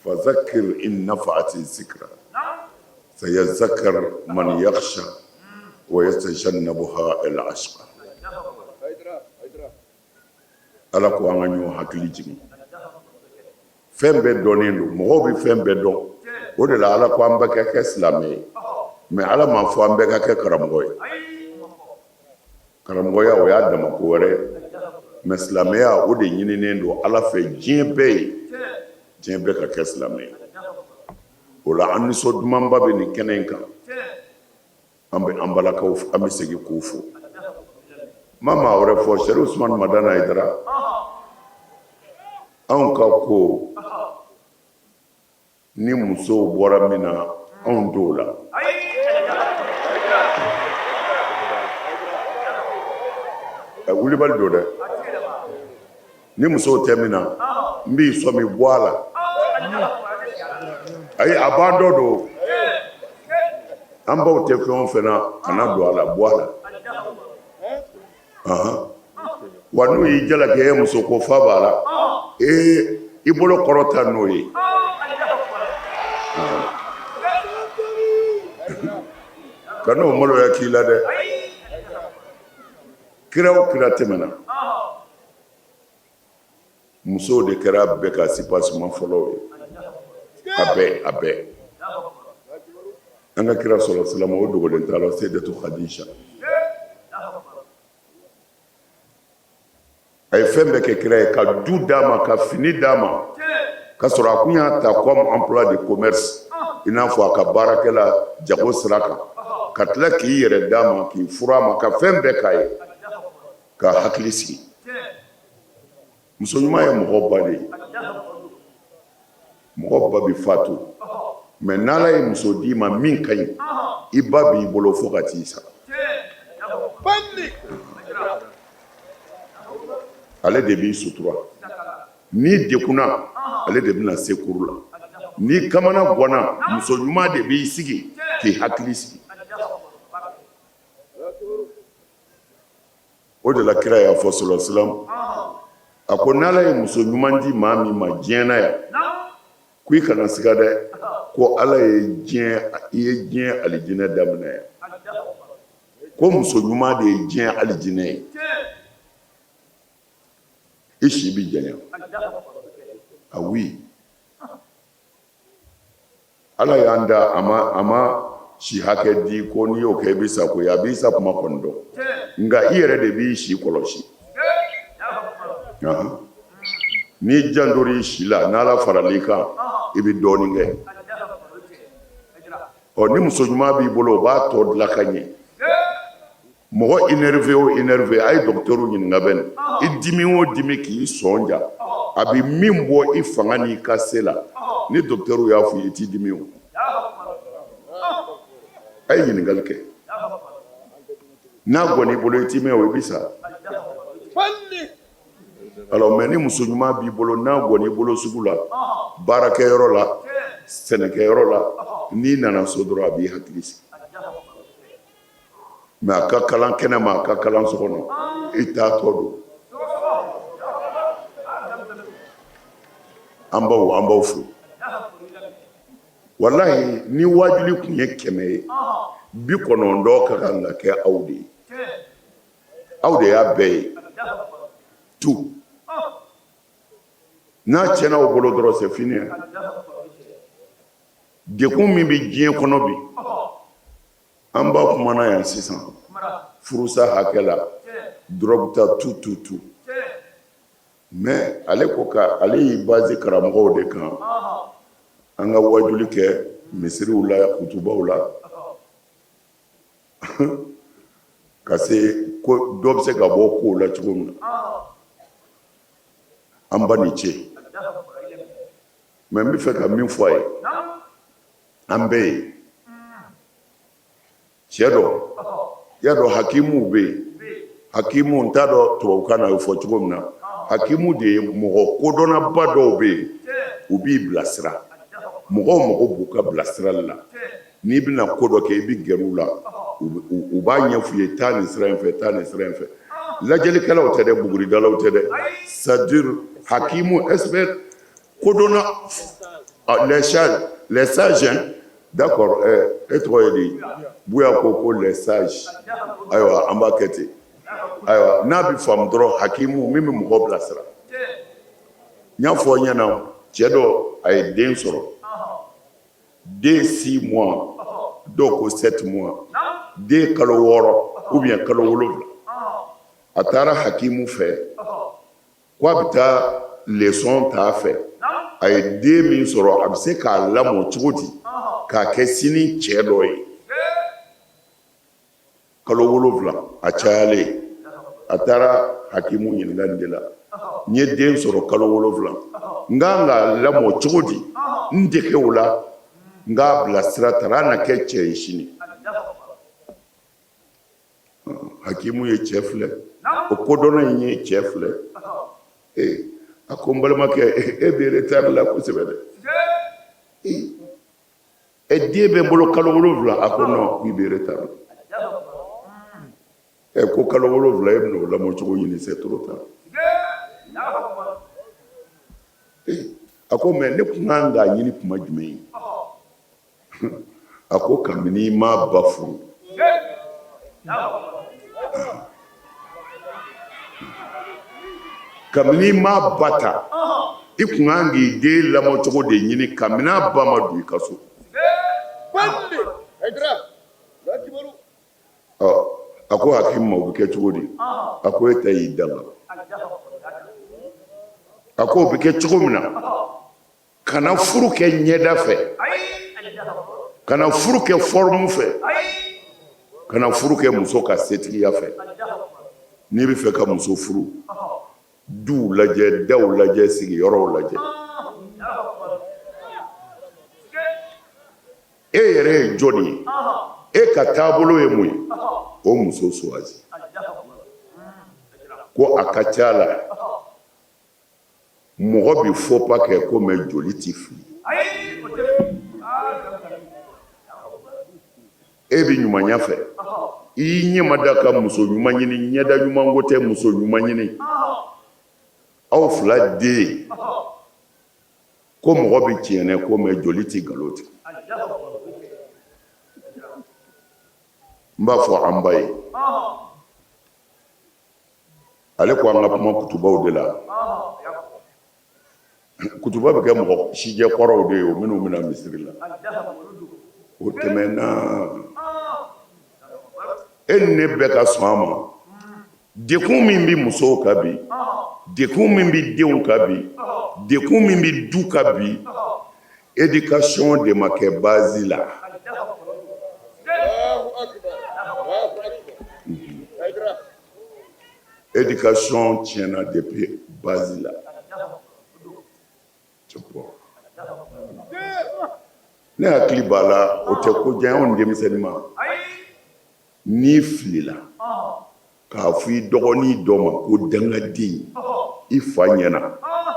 فذكر إن نفعت الذكرى سيذكر من يخشى ويتجنبها الأشقى. ala ko an ka ɲɔgɔn hakili jigin fɛn bɛɛ dɔnnen don mɔgɔw bɛ fɛn bɛɛ dɔn o de la ala ko an bɛɛ ka kɛ silamɛ ye mais ala m'a fɔ an bɛɛ ka kɛ karamɔgɔ ye karamɔgɔya o y'a dama ko wɛrɛ mais silamɛya o de ɲininen don ala fɛ diɲɛ bɛɛ ye diɲɛ bɛɛ ka kɛ silamɛ ye o la an nisɔn dumanba bɛ nin kɛnɛ in kan an bɛ an balakaw an bɛ segin k'u fo ma maa wɛrɛ fɔ Sɛri Usumani Madani Hayidara anw ka ko ni musow bɔra min na anw t'o la wulibali don dɛ ni musow tɛ min na n b'i sɔmi bɔ a la ayi a b'an dɔ don an baw tɛ fɛn o fɛn na kana don a la bɔ a la wa n'u y'i jalaki e muso ko fa b'a la i bolo kɔrɔta n'o ye ka n'o maloya k'i la dɛ kira o kira tɛmɛna musow de kɛra bɛɛ ka sipasima fɔlɔw ye a bɛɛ an ka kira sɔrɔ silama o dogolen t'a la Sayidatu Khadija a ye fɛn bɛɛ kɛ kira ye ka du d'a ma ka fini d'a ma ka sɔrɔ a kun y'a ta comme emploi de commerce i n'a fɔ a ka baarakɛla jago sira kan ka tila k'i yɛrɛ d'a ma k'i furu a ma ka fɛn bɛɛ k'a ye ka hakili sigi muso ɲuman ye mɔgɔ ba de ye mɔgɔ ba bɛ fatu mais n'ala ye muso d'i ma min ka ɲi i ba b'i bolo fo ka t'i sa ale de b'i sutura n'i dekunna ale de bɛna se kuru la n'i kamana gwana muso ɲuman de b'i sigi k'i hakili sigi o de la kira y'a fɔ sallallahu alaihi wasallam a ko n'ala ye muso ɲuman di maa min ma diɲɛ na yan ko i kana siga dɛ ko ala ye diɲɛ alijinɛ daminɛ yan ko muso ɲuman de ye diɲɛ alijinɛ ye i si bi janya a oui ala y'an da a ma si hakɛ di ko n'i y'o kɛ i bɛ sa ko ye a b'i sa kuma kɔni dɔn nka i yɛrɛ de b'i si kɔlɔsi n'i jantora i si la n'ala faral'i kan i bɛ dɔɔnin kɛ ni muso ɲuman b'i bolo o b'a tɔ dilan ka ɲɛ mɔgɔ énervé o énervé a ye docteur ɲininka bɛ i dimi o dimi k'i sɔn ja a bɛ min bɔ i fanga n'i ka se la ni docteur y'a fɔ i t'i dimi o a ye ɲininkali kɛ n'a gɔn'i bolo i t'i mɛn o i bɛ sa alors mais ni muso ɲuman b'i bolo n'a gɔn'i bolo sugu la baarakɛyɔrɔ la sɛnɛkɛyɔrɔ la n'i nana so dɔrɔn a b'i hakili sigi mais a ka kalan kɛnɛ ma a ka kalan so kɔnɔ i t'a tɔ don an baw fo wallahi ni wajuli kun ye 100 ye 90 ka kan ka kɛ aw de ye aw de y'a bɛɛ ye tout n'a tiɲɛna aw bolo dɔrɔn c'est fini dekun min bɛ diɲɛ kɔnɔ bi an b'a kumana yan sisan furusa hakɛ la drogue ta tout mais ale ko ka ale y'i basé karamɔgɔw de kan an ka wajuli kɛ misiriw la kutubaw la ka se ko dɔ bɛ se ka bɔ kow la cogo min na an ba ni ce mais n bɛ fɛ ka min fɔ a ye an bɛɛ ye cɛ dɔ y'a dɔn hakimuw bɛ yen hakimu n t'a dɔn tubabukan na a ye fɔ cogo min na hakimu de ye mɔgɔ kodɔnnaba dɔw bɛ yen u b'i bilasira mɔgɔw mago b'u ka bilasirali la n'i bɛna ko dɔ kɛ i bɛ gɛrɛ u la u b'a ɲɛf'u ye taa nin sira in fɛ taa nin sira in fɛ lajɛlikɛlaw tɛ dɛ buguridalaw tɛ dɛ c'est à dire hakimu expert kodɔnna Les sages, hein? D'accord, et toi, il dit, Bouya Koko, les sages. Aïwa, Ambakete. Aïwa, Nabi Famdro, Hakimu, Mimi Mouhop Lasra. Nya fo nyana tiedo ay den soro dès 6 mois donc 7 mois dès kalo woro ou bien kalo wolofla atara hakimu fait quoi bita leçon ta fait ay den min soro abse ka lamo choti ka kesini tiedo yi kalo wolofla a chale atara hakimu nyingandela nye den soro kalo wolofla nga lamo chodi ndeke wala nga blasira tarana ke cheshini hakimu ye chefle o kodona ye chefle akombala make bere tarla ko sebede diebe mbolo kalo wolofla akono bibere tarla ko kalo wolofla ebno lamo chodi ni c'est trop tard ako me ne kunanga yini kuma jumɛn ako kamini ma bafu kamini ma bata i kunangi de lamo cogo de yini kamina ba ma du kaso ako hakim ma bu ke cogo di ako eta yi danga ako bi ke cogo mina kana furu kɛ ɲɛda fɛ kana furu kɛ forme fɛ kana furu kɛ muso ka setigiya fɛ n'i bɛ fɛ ka muso furu duw lajɛ daw lajɛ sigiyɔrɔw lajɛ e yɛrɛ ye jɔn ye e ka taabolo ye mun ye o muso suwazi ko a ka ca la mɔgɔ bi fɔ pa kɛ ko mɛ joli ti fili e bi ɲumanya fɛ i ɲɛma da ka muso ɲuman ɲini ɲɛda ɲuman ko tɛ muso ɲuman ɲini aw fila den ko mɔgɔ bi tiɲɛnɛ ko mɛ joli ti nkalon tigɛ n b'a fɔ an ba ye ale ko an ka kuma kutubaw de la kutuba bɛ kɛ mɔgɔ sijɛ kɔrɔw de ye o minnu bɛna misiri la o tɛmɛna e ni ne bɛɛ ka sɔn a ma dekun min bɛ musow ka bi dekun min bɛ denw ka bi dekun min bɛ du ka bi éducation de ma kɛ base la éducation tiɲɛna depuis base la ne hakili b'a la o tɛ ko jan anw denmisɛnnin ma n'i filila k'a fɔ i dɔgɔnin dɔ ma ko dangaden i fa ɲɛna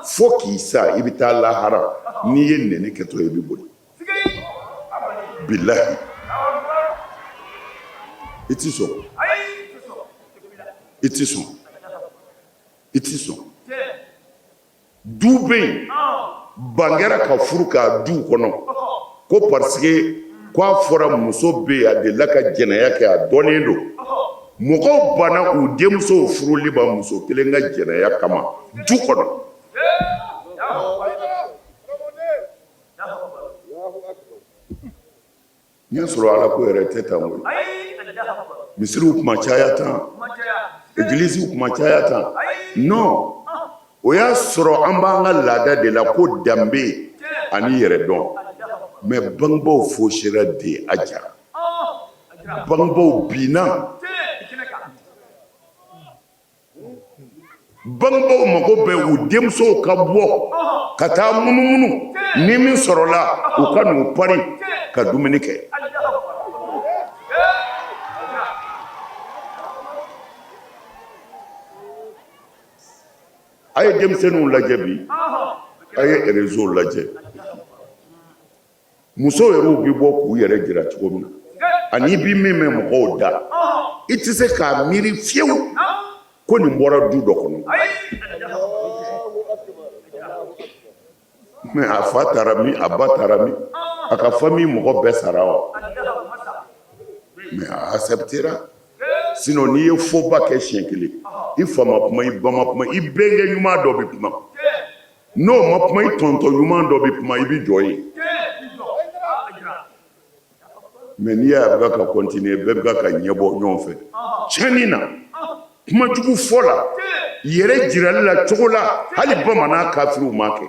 fo k'i sa i bɛ taa lahara n'i ye nɛni kɛtɔ i bɛ boli bilahi i ti sɔn i ti sɔn i ti sɔn du bɛ yen bangera ka furu k'a du kɔnɔ ko parce que k'a fɔra muso bɛ yen a delila ka jɛnɛya kɛ a dɔnnen don mɔgɔw banna u denmusow furuli ma muso kelen ka jɛnɛya kama du kɔnɔ n y'a sɔrɔ ala ko yɛrɛ tɛ tan koyi misiriw kuma caya tan egiliziw kuma caya tan non o y'a sɔrɔ an b'an ka laada de la ko danbe ani yɛrɛ dɔn mais bangebaaw fosira de a jara bangebaaw binna bangebaaw mago bɛ u denmusow ka bɔ ka taa munumunu ni min sɔrɔla u ka n'u pari ka dumuni kɛ a ye denmisɛnninw lajɛ bi a ye réseau lajɛ muso yɛrɛw bi bɔ k'u yɛrɛ jira cogo min na ani bi min mɛn mɔgɔw da i tɛ se k'a miiri fiyewu ko nin bɔra du dɔ kɔnɔ mais a fa tarami a ba tarami a ka famille mɔgɔ bɛɛ sara wa mais a acceptera sinon n'i ye fɔba kɛ siɲɛ kelen i fa ma kuma i ba ma kuma i bɛnkɛ ɲuman dɔ bɛ kuma n'o ma kuma i tɔntɔn ɲuman dɔ bɛ kuma i bɛ jɔ ye mais n'i y'a bɛ ka continuer bɛɛ bɛ ka ɲɛbɔ ɲɔgɔn fɛ tiɲɛni na kuma jugu fɔ la yɛrɛ jirali la cogo la hali bamanan kafiriw ma kɛ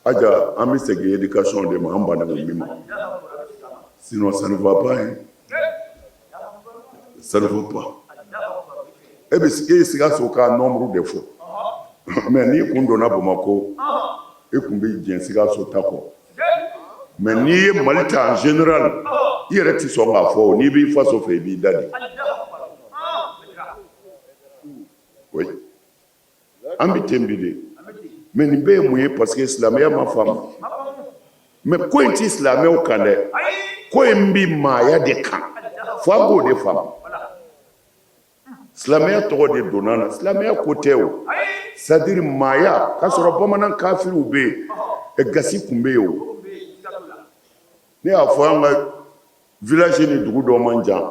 aja an bɛ segin éducation de ma an banna min ma sinon ça ne va pas hein ça ne va pas e bɛ Sikaso ka nombre de fɔ mais n'i kun donna Bamako e kun bɛ jɛn Sikaso ta kɔ mais n'i ye Mali ta en général i yɛrɛ ti sɔn k'a fɔ n'i b'i faso fɛ i b'i da de oui an bɛ ten bi de mais nin bɛɛ ye mun ye parce que silamɛya ma faamu mais ko in ti silamɛw kan dɛ ko in bɛ maaya de kan fo an k'o de faamu silamɛya tɔgɔ de donna na silamɛya ko tɛ o c'est à dire maaya k'a sɔrɔ bamanan kafiriw bɛ yen gasi kun bɛ yen o ne y'a fɔ an ka village ni dugu dɔ man jan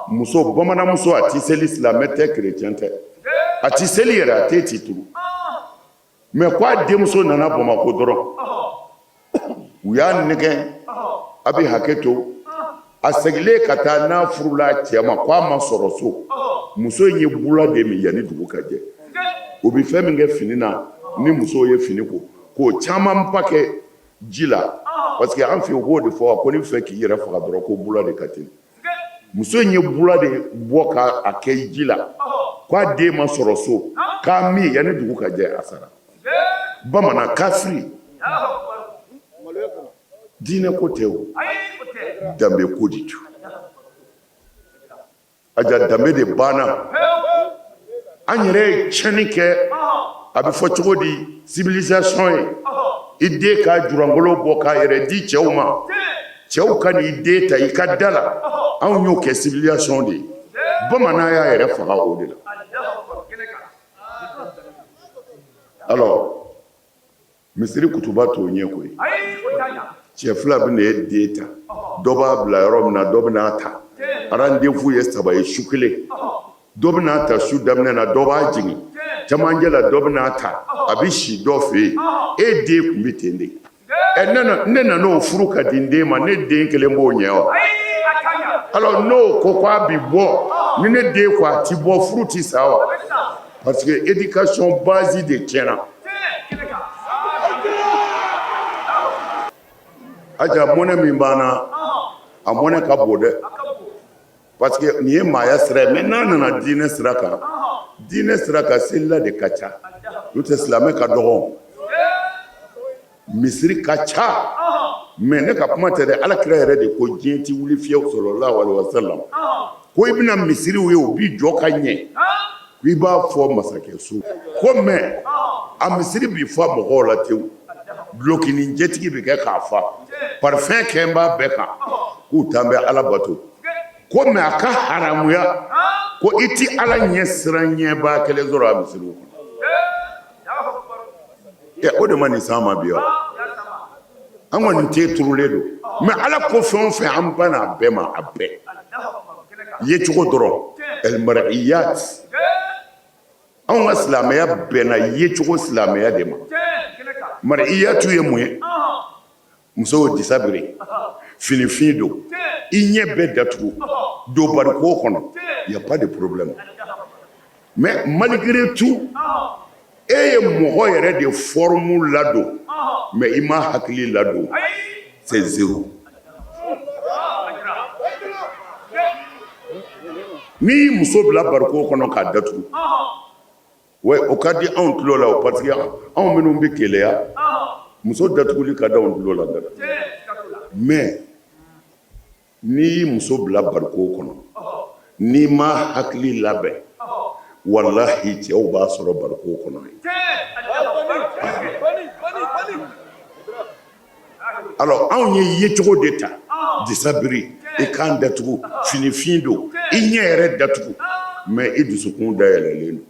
muso bamanan muso a ti seli silamɛ tɛ chrétien tɛ a ti seli yɛrɛ a tɛ ci turu mais k'a denmuso nana Bamako dɔrɔn u y'a nɛgɛn a bɛ hakɛ to a seginnen ka taa n'a furula cɛ ma k'a ma sɔrɔ so muso in ye bula de min yanni dugu ka jɛ o bɛ fɛn min kɛ fini na ni muso ye fini ko k'o caman ba kɛ ji la parce que an fɛ yen u b'o de fɔ ko ni fɛ k'i yɛrɛ faga dɔrɔn ko bula de ka teli muso in ye bula de bɔ k'a kɛ ji la k'a den ma sɔrɔ so k'a min yanni dugu ka jɛ a sara bamanan kafiri diinɛ ko tɛ o danbe ko de do aja danbe de banna an yɛrɛ ye tiɲɛni kɛ a bɛ fɔ cogo di civilisation ye i den ka jurangolo bɔ k'a yɛrɛ di cɛw ma cɛw ka n'i den ta i ka da la anw y'o kɛ civilisation de ye bamanan y'a yɛrɛ faga o de la alors misiri kutuba t'o ɲɛ koyi cɛ fila bɛ na e den ta dɔ b'a bila yɔrɔ min na dɔ bɛ n'a ta rendez-vous ye 3 ye su kelen dɔ bɛ n'a ta su daminɛ na dɔ b'a jigin cɛmancɛ la dɔ bɛ n'a ta a bɛ si dɔ fɛ yen e den tun bɛ ten de ne nan'o furu ka di n den ma ne den kelen b'o ɲɛ wa alors n'o ko k'a bɛ bɔ ni ne den ko a ti bɔ furu ti sa wa parce que éducation base de tiɲɛna aja mɔnɛ min banna a mɔnɛ ka bon dɛ parce que nin ye maaya sira ye mais n'a nana diinɛ sira kan selila de ka ca n'o tɛ silamɛ ka dɔgɔ misiri ka ca mais ne ka kuma tɛ dɛ alakira yɛrɛ de ko diɲɛ ti wuli fiyewu sallallahu alaihi wasallam ko i bɛna misiriw ye u bi jɔ ka ɲɛ i b'a fɔ masakɛ so ko mais a misiri bi fa mɔgɔw la tewu dulokini jɛtigi bɛ kɛ k'a fa parfum kɛ n b'a bɛɛ kan k'u tan bɛ ala bato ko mais a ka haramuya ko i ti ala ɲɛ siran ɲɛbaa kelen sɔrɔ a misiriw kɔnɔ o de ma nin s'an ma bi wa an kɔni tɛ turulen don mais ala ko fɛn o fɛn an banna a bɛɛ ma a bɛɛ ye cogo dɔrɔn elmariyat anw ka silamɛya bɛnna ye cogo silamɛya de ma mariyatu ye mun ye muso y'o disabire finifin don i ɲɛ bɛɛ datugu don bariko kɔnɔ y a pas de problème mais malgré tout e ye mɔgɔ yɛrɛ de forme ladon mais i ma hakili ladon c'est zéro n'i muso bila bariko kɔnɔ k'a datugu ouais o ka di anw tulo la parce que anw minnu bɛ keleya muso datuguli ka di anw tulo la dɛ mais n'i muso bila bariko kɔnɔ n'i ma hakili labɛn wallahi cɛw b'a sɔrɔ bariko kɔnɔ alors anw ye yecogo de ta disabiri i kan datugu finifin don i ɲɛ yɛrɛ datugu mais i dusukun dayɛlɛlen don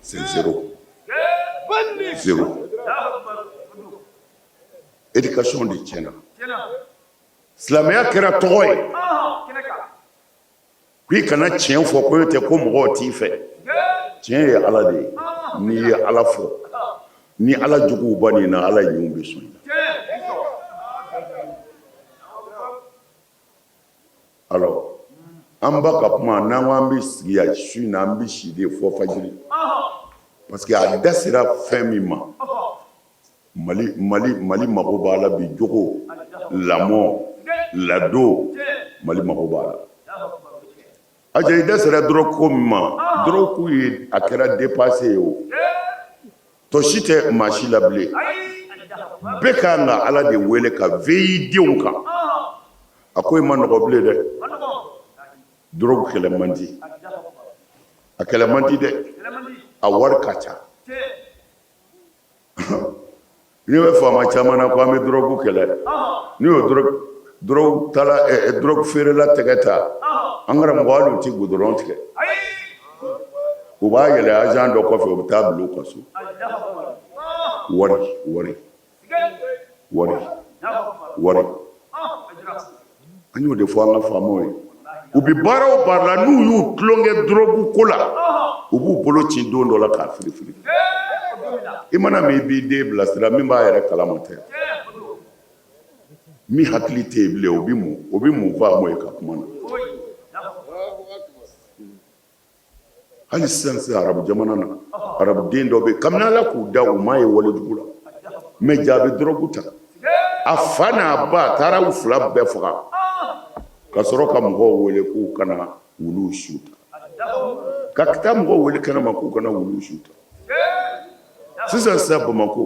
c'est zéro zéro. Éducation de tiɲɛna. Silamɛya kɛra tɔgɔ ye. Ko i kana tiɲɛ fɔ ko tɛ ko mɔgɔw t'i fɛ. Tiɲɛ ye Ala de ye. N'i ye Ala fɔ, ni Ala juguw ba nin na, Ala ɲinw bɛ sɔn i la. Alors, an ba ka kuma n'an ko an bɛ sigi yan su in na an bɛ si de fɔ fajiri. Parce que a da sera fɛn min ma, Mali mago b'a la bi jogo, lamɔ, lado, Mali mago b'a la. Aja i da sera drogue ko min ma, drogue ko ye a kɛra dépassé ye o. Tɔ si tɛ maa si la bilen. Bɛɛ kan ka Ala de wele ka veille denw kan. A ko i ma nɔgɔ bilen dɛ. Drogue kɛlɛ man di. A kɛlɛ man di dɛ. A wari ka ca. N'i bɛ faama caman na ko an bɛ drogue kɛlɛ. N'i y'o drogue feerela tɛgɛ ta, an karamɔgɔ hali u tɛ goudron tigɛ. U b'a yɛlɛ agent dɔ kɔfɛ u bɛ taa bila u ka so. Wari. An y'o de fɔ an ka faamaw ye. U bɛ baara o baara la n'u y'u tulonkɛ drogue ko la, u b'u bolo ci don dɔ la k'a firifiri. I mana min i b'i den bilasira min b'a yɛrɛ kalama tɛ. Min hakili tɛ yen bilen o bɛ mun fɔ a mɔ ye ka kuma na. Hali sisan arabu jamana na, arabu den dɔ bɛ yen kabini Ala k'u da u m'a ye walejugu la, mais jaa a bɛ drogue ta. A fa n'a ba taara u fila bɛɛ faga ka sɔrɔ ka mɔgɔw wele k'u kana wuluw su ta. Ka taa mɔgɔw wele kɛnɛma k'u kana wuluw su ta. Sisan Bamakɔ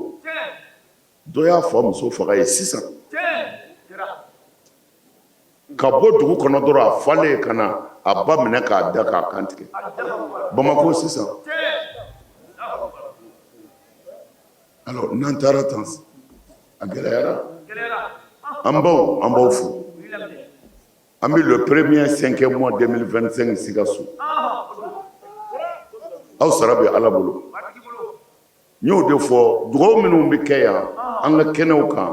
dɔ y'a fa muso faga ye sisan. Ka bɔ dugu kɔnɔ dɔrɔn a falen ka na a ba minɛ k'a da k'a kantigɛ. Bamakɔ sisan. Alors n'an taara tan a gɛlɛyara. An baw fo. An bɛ le premier 5e mois 2025 Sikaso. Aw sara bɛ Ala bolo. N y'o de fɔ dugawu minnu bɛ kɛ yan an ka kɛnɛw kan.